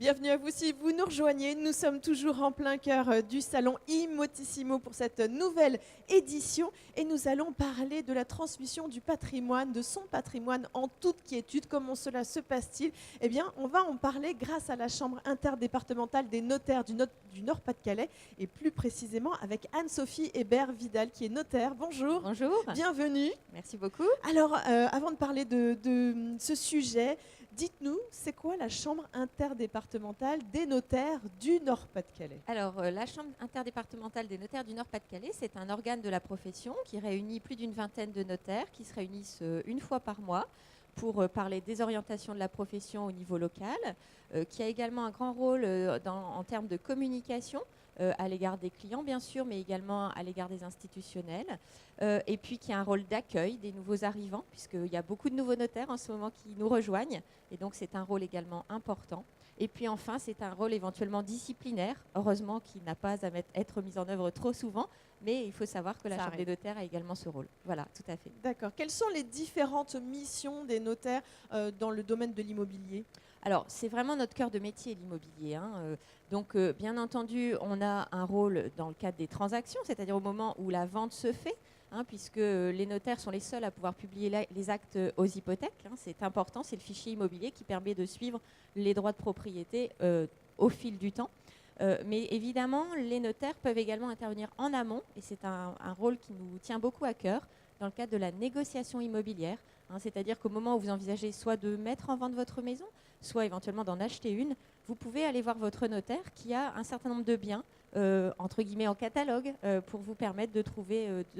Bienvenue à vous si vous nous rejoignez. Nous sommes toujours en plein cœur du salon Immotissimo pour cette nouvelle édition et nous allons parler de la transmission du patrimoine, de son patrimoine en toute quiétude. Comment cela se passe-t-il? Eh bien, on va en parler grâce à la Chambre interdépartementale des notaires du Nord-Pas-de-Calais et plus précisément avec Anne-Sophie Hébert-Vidal qui est notaire. Bonjour. Bonjour. Bienvenue. Merci beaucoup. Alors, avant de parler de ce sujet, dites-nous, c'est quoi la Chambre interdépartementale des notaires du Nord-Pas-de-Calais? Alors, la Chambre interdépartementale des notaires du Nord-Pas-de-Calais, c'est un organe de la profession qui réunit plus d'une vingtaine de notaires qui se réunissent une fois par mois pour parler des orientations de la profession au niveau local, qui a également un grand rôle en termes de communication à l'égard des clients, bien sûr, mais également à l'égard des institutionnels, et puis qui a un rôle d'accueil des nouveaux arrivants, puisqu'il y a beaucoup de nouveaux notaires en ce moment qui nous rejoignent, et donc c'est un rôle également important. Et puis enfin, c'est un rôle éventuellement disciplinaire, heureusement qui n'a pas à être mis en œuvre trop souvent, mais il faut savoir que la Chambre des notaires a également ce rôle. Voilà, tout à fait. D'accord. Quelles sont les différentes missions des notaires dans le domaine de l'immobilier? Alors, c'est vraiment notre cœur de métier, l'immobilier, hein. Donc, bien entendu, on a un rôle dans le cadre des transactions, c'est-à-dire au moment où la vente se fait, hein, puisque les notaires sont les seuls à pouvoir publier les actes aux hypothèques. Hein. C'est important, c'est le fichier immobilier qui permet de suivre les droits de propriété au fil du temps. Mais évidemment, les notaires peuvent également intervenir en amont, et c'est un rôle qui nous tient beaucoup à cœur, dans le cadre de la négociation immobilière. Hein, c'est-à-dire qu'au moment où vous envisagez soit de mettre en vente votre maison, soit éventuellement d'en acheter une, vous pouvez aller voir votre notaire qui a un certain nombre de biens, entre guillemets en catalogue, pour vous permettre de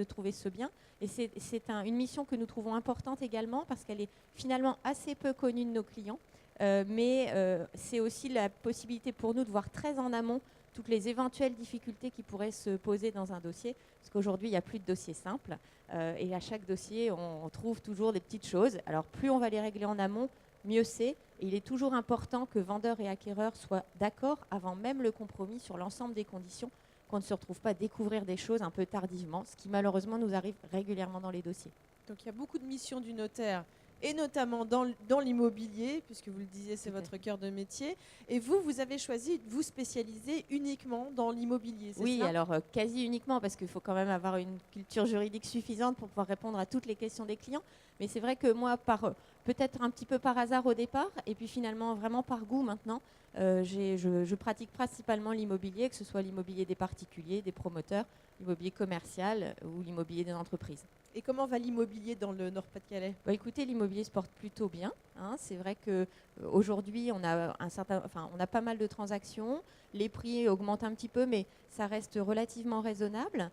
trouver ce bien. Et c'est une mission que nous trouvons importante également parce qu'elle est finalement assez peu connue de nos clients. Mais c'est aussi la possibilité pour nous de voir très en amont toutes les éventuelles difficultés qui pourraient se poser dans un dossier, parce qu'aujourd'hui, il n'y a plus de dossier simple, et à chaque dossier, on trouve toujours des petites choses. Alors, plus on va les régler en amont, mieux c'est. Et il est toujours important que vendeurs et acquéreurs soient d'accord avant même le compromis sur l'ensemble des conditions, qu'on ne se retrouve pas à découvrir des choses un peu tardivement, ce qui malheureusement nous arrive régulièrement dans les dossiers. Donc, il y a beaucoup de missions du notaire, et notamment dans l'immobilier, puisque vous le disiez, c'est votre cœur de métier. Et vous avez choisi de vous spécialiser uniquement dans l'immobilier, c'est ça? Oui, alors quasi uniquement, parce qu'il faut quand même avoir une culture juridique suffisante pour pouvoir répondre à toutes les questions des clients. Mais c'est vrai que moi, peut-être un petit peu par hasard au départ, et puis finalement vraiment par goût maintenant, je pratique principalement l'immobilier, que ce soit l'immobilier des particuliers, des promoteurs, l'immobilier commercial ou l'immobilier des entreprises. Et comment va l'immobilier dans le Nord-Pas-de-Calais? Écoutez, l'immobilier se porte plutôt bien. Hein. C'est vrai qu'aujourd'hui, on a pas mal de transactions. Les prix augmentent un petit peu, mais ça reste relativement raisonnable.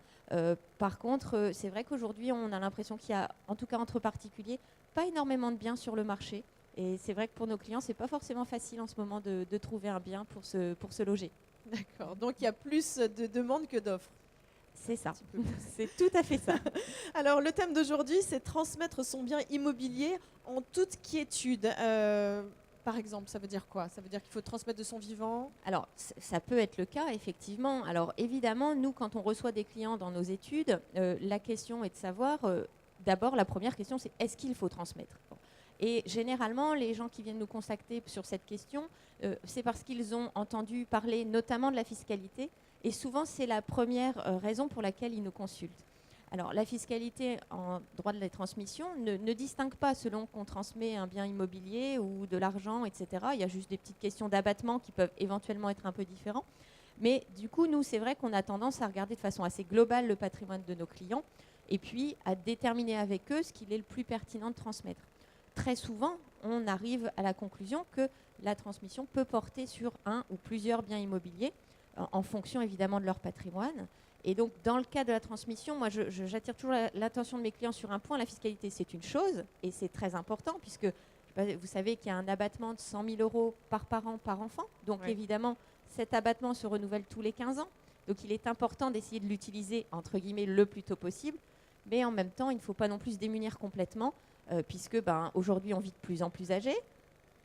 Par contre, c'est vrai qu'aujourd'hui, on a l'impression qu'il y a, en tout cas entre particuliers, pas énormément de biens sur le marché. Et c'est vrai que pour nos clients, c'est pas forcément facile en ce moment de trouver un bien pour se loger. D'accord. Donc, il y a plus de demandes que d'offres. C'est ça, c'est tout à fait ça. Alors, le thème d'aujourd'hui, c'est transmettre son bien immobilier en toute quiétude. Par exemple, ça veut dire quoi? Ça veut dire qu'il faut transmettre de son vivant? Alors, ça peut être le cas, effectivement. Alors, évidemment, nous, quand on reçoit des clients dans nos études, la question est de savoir, d'abord, la première question, c'est est-ce qu'il faut transmettre? Et généralement, les gens qui viennent nous contacter sur cette question, c'est parce qu'ils ont entendu parler notamment de la fiscalité. Et souvent, c'est la première raison pour laquelle ils nous consultent. Alors, la fiscalité en droit de la transmission ne distingue pas selon qu'on transmet un bien immobilier ou de l'argent, etc. Il y a juste des petites questions d'abattement qui peuvent éventuellement être un peu différents. Mais du coup, nous, c'est vrai qu'on a tendance à regarder de façon assez globale le patrimoine de nos clients et puis à déterminer avec eux ce qu'il est le plus pertinent de transmettre. Très souvent, on arrive à la conclusion que la transmission peut porter sur un ou plusieurs biens immobiliers, en fonction évidemment de leur patrimoine. Et donc, dans le cas de la transmission, moi, j'attire toujours l'attention de mes clients sur un point. La fiscalité, c'est une chose, et c'est très important, puisque vous savez qu'il y a un abattement de 100 000 € par parent, par enfant. Donc, oui, évidemment, cet abattement se renouvelle tous les 15 ans. Donc, il est important d'essayer de l'utiliser, entre guillemets, le plus tôt possible. Mais en même temps, il ne faut pas non plus se démunir complètement, puisque aujourd'hui, on vit de plus en plus âgé.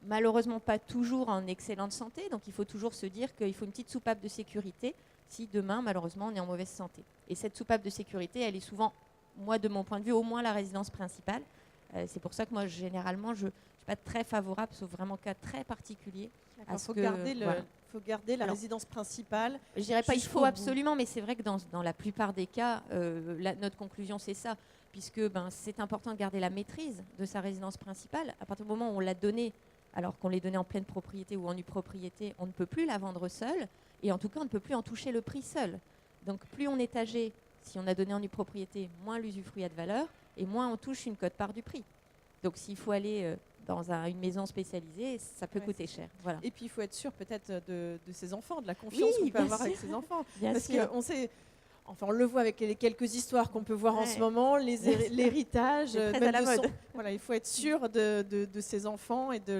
Malheureusement pas toujours en excellente santé, donc il faut toujours se dire qu'il faut une petite soupape de sécurité si demain, malheureusement, on est en mauvaise santé. Et cette soupape de sécurité, elle est souvent, moi, de mon point de vue, au moins la résidence principale. C'est pour ça que moi, généralement, je suis pas très favorable, sauf vraiment cas très particuliers. Il faut garder, faut garder la résidence principale. Je dirais pas il jusqu'au faut bout. absolument, mais c'est vrai que dans la plupart des cas, notre conclusion c'est ça, puisque c'est important de garder la maîtrise de sa résidence principale. À partir du moment où on l'a donnée, alors qu'on l'est donnée en pleine propriété ou en nue propriété, on ne peut plus la vendre seule, et en tout cas on ne peut plus en toucher le prix seul. Donc plus on est âgé, si on a donné en nue propriété, moins l'usufruit a de valeur, et moins on touche une quote-part du prix. Donc s'il faut aller dans une maison spécialisée, ça peut coûter cher. Voilà. Et puis il faut être sûr peut-être de ses enfants, de la confiance qu'on peut avoir avec ses enfants. Parce qu'on sait, enfin on le voit avec les quelques histoires qu'on peut voir en ce moment, l'héritage, très à la mode. Voilà, il faut être sûr de ses enfants et de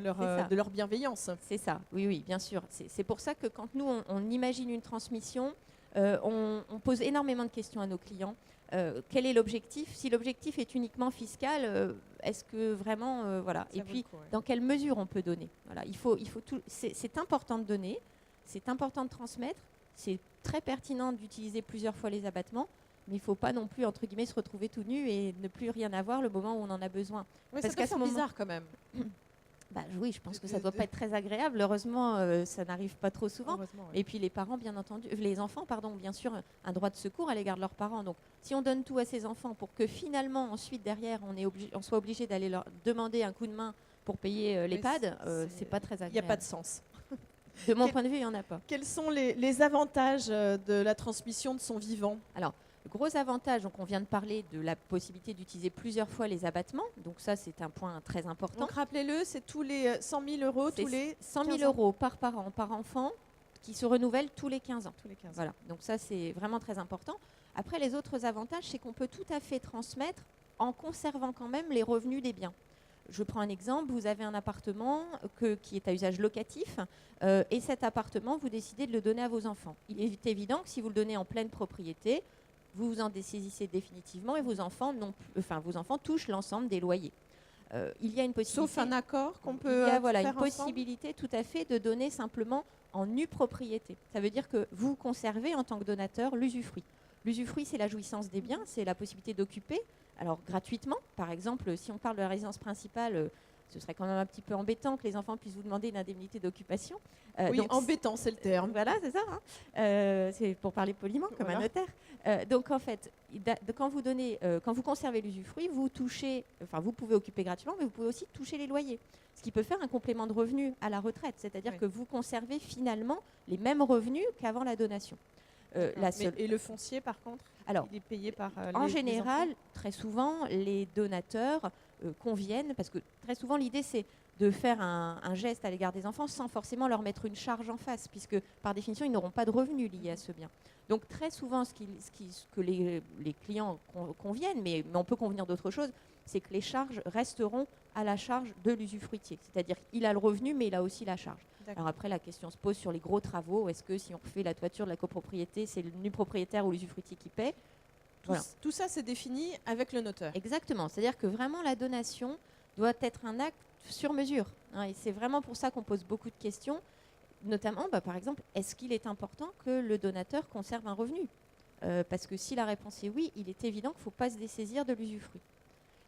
leur bienveillance. C'est ça, oui, bien sûr. C'est pour ça que quand nous, on imagine une transmission, on pose énormément de questions à nos clients. Quel est l'objectif? Si l'objectif est uniquement fiscal, est-ce que vraiment, voilà. Et puis, dans quelle mesure on peut donner? Voilà, il faut tout. C'est important de donner, c'est important de transmettre, c'est très pertinent d'utiliser plusieurs fois les abattements, mais il ne faut pas non plus entre guillemets se retrouver tout nu et ne plus rien avoir le moment où on en a besoin. Oui, parce qu'à ce moment, bizarre quand même. Oui, je pense que ça ne doit pas être très agréable. Heureusement, ça n'arrive pas trop souvent. Oui. Et puis les parents, bien entendu, les enfants, pardon, bien sûr, un droit de secours à l'égard de leurs parents. Donc, si on donne tout à ses enfants pour que finalement, ensuite, derrière, on soit obligé d'aller leur demander un coup de main pour payer l'EHPAD, c'est pas très agréable. Il n'y a pas de sens. De mon point de vue, il n'y en a pas. Quels sont les avantages de la transmission de son vivant? Alors, le gros avantage, donc on vient de parler de la possibilité d'utiliser plusieurs fois les abattements. Donc ça, c'est un point très important. Donc rappelez-le, c'est tous les 100 000 euros, tous les 100 000 euros par parent, par enfant, qui se renouvellent tous les 15 ans. Tous les 15 ans. Voilà. Donc ça, c'est vraiment très important. Après, les autres avantages, c'est qu'on peut tout à fait transmettre en conservant quand même les revenus des biens. Je prends un exemple, vous avez un appartement qui est à usage locatif et cet appartement, vous décidez de le donner à vos enfants. Il est évident que si vous le donnez en pleine propriété, vous vous en dessaisissez définitivement et vos enfants touchent l'ensemble des loyers. Il y a une possibilité. Sauf un accord qu'on peut faire une ensemble. Possibilité tout à fait de donner simplement en nue propriété. Ça veut dire que vous conservez en tant que donateur l'usufruit. L'usufruit, c'est la jouissance des biens, c'est la possibilité d'occuper. Alors gratuitement, par exemple, si on parle de la résidence principale, ce serait quand même un petit peu embêtant que les enfants puissent vous demander une indemnité d'occupation. Oui, donc, embêtant, c'est le terme. Voilà, c'est ça. C'est pour parler poliment, comme un notaire. Donc en fait, quand vous conservez l'usufruit, vous pouvez occuper gratuitement, mais vous pouvez aussi toucher les loyers. Ce qui peut faire un complément de revenu à la retraite, c'est-à-dire que vous conservez finalement les mêmes revenus qu'avant la donation. Et le foncier, par contre, il est payé par en général, très souvent, les donateurs conviennent, parce que très souvent, l'idée, c'est de faire un geste à l'égard des enfants sans forcément leur mettre une charge en face, puisque par définition, ils n'auront pas de revenus liés à ce bien. Donc très souvent, ce que les clients conviennent, mais on peut convenir d'autre chose, c'est que les charges resteront à la charge de l'usufruitier. C'est-à-dire qu'il a le revenu, mais il a aussi la charge. Alors après, la question se pose sur les gros travaux. Est-ce que si on refait la toiture de la copropriété, c'est le nu propriétaire ou l'usufruitier qui paie? Tout ça, c'est défini avec le notaire. Exactement. C'est-à-dire que vraiment, la donation doit être un acte sur mesure. Et c'est vraiment pour ça qu'on pose beaucoup de questions. Notamment, par exemple, est-ce qu'il est important que le donateur conserve un revenu? Parce que si la réponse est oui, il est évident qu'il ne faut pas se dessaisir de l'usufruit.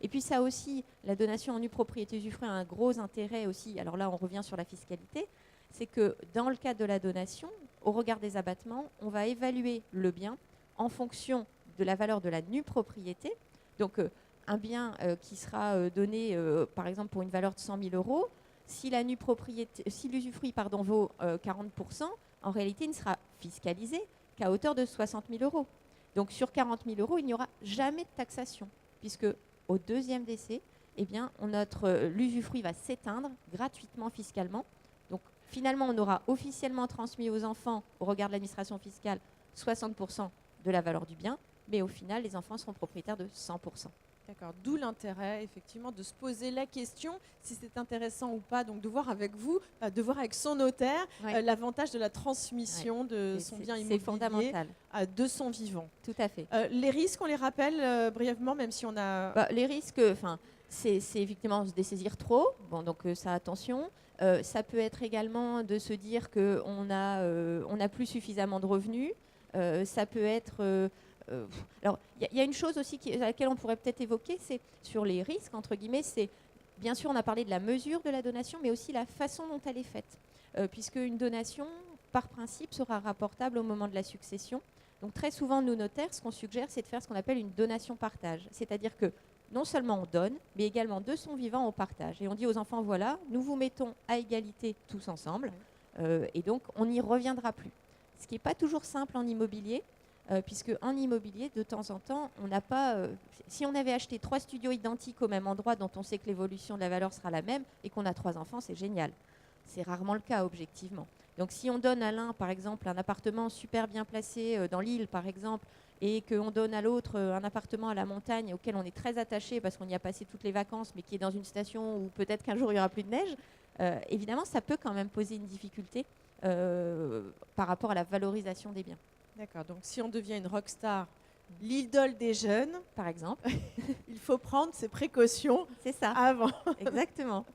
Et puis ça aussi, la donation en nue propriété usufruit a un gros intérêt aussi. Alors là, on revient sur la fiscalité. C'est que dans le cadre de la donation, au regard des abattements, on va évaluer le bien en fonction de la valeur de la nue propriété. Donc un bien qui sera donné, par exemple, pour une valeur de 100 000 euros, si l'usufruit vaut 40%, en réalité, il ne sera fiscalisé qu'à hauteur de 60 000 euros. Donc sur 40 000 euros, il n'y aura jamais de taxation, puisque au deuxième décès, l'usufruit va s'éteindre gratuitement fiscalement. Donc finalement, on aura officiellement transmis aux enfants, au regard de l'administration fiscale, 60% de la valeur du bien, mais au final, les enfants seront propriétaires de 100%. D'accord, d'où l'intérêt effectivement de se poser la question si c'est intéressant ou pas, donc de voir avec vous, de voir avec son notaire l'avantage de la transmission de son bien immobilier. C'est fondamental. De son vivant. Tout à fait. Les risques, on les rappelle brièvement, même si on a... les risques, c'est effectivement se dessaisir trop, donc ça attention. Ça peut être également de se dire qu'on n'a plus suffisamment de revenus. Ça peut être... alors, il y a une chose aussi à laquelle on pourrait peut-être évoquer, c'est sur les risques, entre guillemets, c'est bien sûr, on a parlé de la mesure de la donation, mais aussi la façon dont elle est faite. Puisque une donation, par principe, sera rapportable au moment de la succession. Donc très souvent, nous notaires, ce qu'on suggère, c'est de faire ce qu'on appelle une donation-partage. C'est-à-dire que non seulement on donne, mais également de son vivant on partage. Et on dit aux enfants, voilà, nous vous mettons à égalité tous ensemble, et donc on n'y reviendra plus. Ce qui n'est pas toujours simple en immobilier, puisque en immobilier, de temps en temps, on n'a pas... si on avait acheté 3 studios identiques au même endroit, dont on sait que l'évolution de la valeur sera la même, et qu'on a 3 enfants, c'est génial. C'est rarement le cas, objectivement. Donc si on donne à l'un, par exemple, un appartement super bien placé dans l'île, par exemple, et qu'on donne à l'autre un appartement à la montagne auquel on est très attaché parce qu'on y a passé toutes les vacances, mais qui est dans une station où peut-être qu'un jour il n'y aura plus de neige, évidemment, ça peut quand même poser une difficulté par rapport à la valorisation des biens. D'accord, donc si on devient une rockstar, l'idole des jeunes, Par exemple. il faut prendre ses précautions C'est ça, avant. exactement.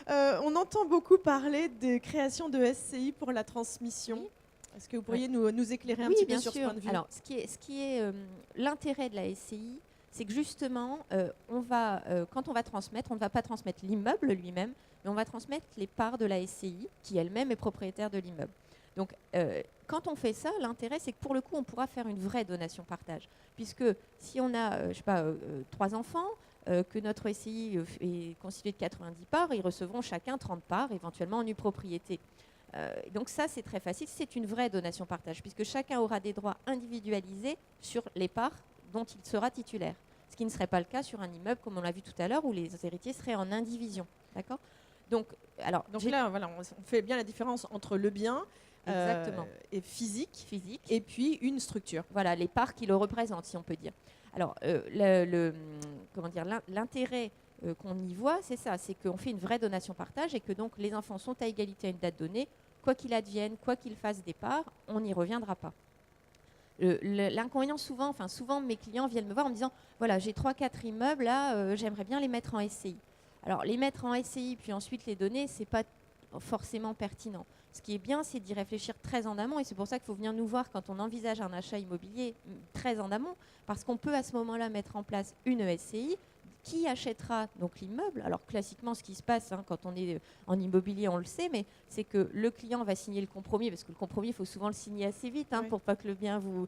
On entend beaucoup parler de création de SCI pour la transmission. Oui. Est-ce que vous pourriez nous éclairer un Oui, petit peu bien sur ce sûr. point de vue? Alors, ce qui est l'intérêt de la SCI, c'est que justement, quand on va transmettre, on ne va pas transmettre l'immeuble lui-même, mais on va transmettre les parts de la SCI, qui elle-même est propriétaire de l'immeuble. Donc, quand on fait ça, l'intérêt, c'est que pour le coup, on pourra faire une vraie donation-partage. Puisque si on a, 3 enfants, que notre SCI est constitué de 90 parts, ils recevront chacun 30 parts, éventuellement en nue propriété. Donc ça, c'est très facile. C'est une vraie donation-partage, puisque chacun aura des droits individualisés sur les parts dont il sera titulaire. Ce qui ne serait pas le cas sur un immeuble, comme on l'a vu tout à l'heure, où les héritiers seraient en indivision. D'accord ? Donc là, voilà, on fait bien la différence entre le bien et physique et puis une structure. Voilà, les parts qui le représentent, si on peut dire. Alors, l'intérêt qu'on y voit, c'est ça, c'est qu'on fait une vraie donation-partage et que donc les enfants sont à égalité à une date donnée. Quoi qu'il advienne, quoi qu'ils fassent des parts, on n'y reviendra pas. L'inconvénient, souvent mes clients viennent me voir en me disant, voilà, j'ai 3-4 immeubles, là, j'aimerais bien les mettre en SCI. Alors, les mettre en SCI, puis ensuite les donner, ce n'est pas forcément pertinent. Ce qui est bien, c'est d'y réfléchir très en amont, et c'est pour ça qu'il faut venir nous voir quand on envisage un achat immobilier très en amont, parce qu'on peut à ce moment-là mettre en place une SCI qui achètera donc l'immeuble. Alors classiquement, ce qui se passe quand on est en immobilier, on le sait, mais c'est que le client va signer le compromis, parce que le compromis, il faut souvent le signer assez vite Oui. pour pas que le bien vous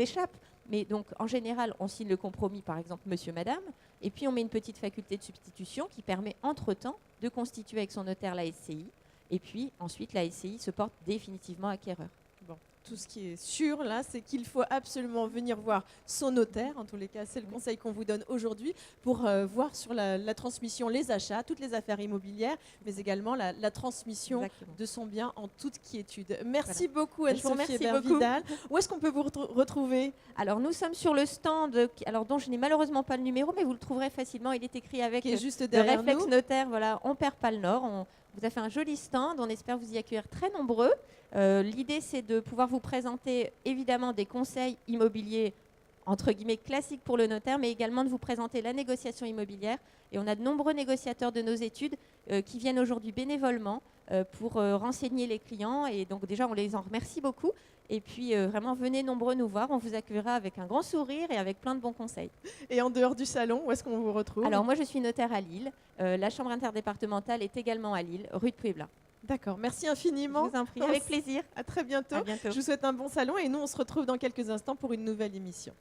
échappe. Mais donc en général, on signe le compromis, par exemple, monsieur, madame, et puis on met une petite faculté de substitution qui permet entre-temps de constituer avec son notaire la SCI. Et puis ensuite, la SCI se porte définitivement acquéreur. Bon, tout ce qui est sûr là, c'est qu'il faut absolument venir voir son notaire. En tous les cas, c'est le conseil qu'on vous donne aujourd'hui pour voir sur la transmission, les achats, toutes les affaires immobilières, mais également la transmission Exactement. de son bien en toute quiétude. Merci beaucoup Anne-Sophie remercie Hébert-Vidal. Où est-ce qu'on peut vous retrouver? Alors nous sommes sur le stand, dont je n'ai malheureusement pas le numéro, mais vous le trouverez facilement. Il est écrit avec Qui est juste le derrière réflexe nous. notaire. Voilà, on perd pas le nord. On vous a fait un joli stand. On espère vous y accueillir très nombreux. L'idée, c'est de pouvoir vous présenter évidemment des conseils immobiliers entre guillemets classiques pour le notaire, mais également de vous présenter la négociation immobilière. Et on a de nombreux négociateurs de nos études qui viennent aujourd'hui bénévolement pour renseigner les clients. Et donc déjà, on les en remercie beaucoup. Et puis vraiment, venez nombreux nous voir. On vous accueillera avec un grand sourire et avec plein de bons conseils. Et en dehors du salon, où est-ce qu'on vous retrouve? Alors moi, je suis notaire à Lille. La chambre interdépartementale est également à Lille, rue de Puebla. D'accord, merci infiniment. Je vous en prie, avec plaisir. À très bientôt. À bientôt. Je vous souhaite un bon salon et nous, on se retrouve dans quelques instants pour une nouvelle émission.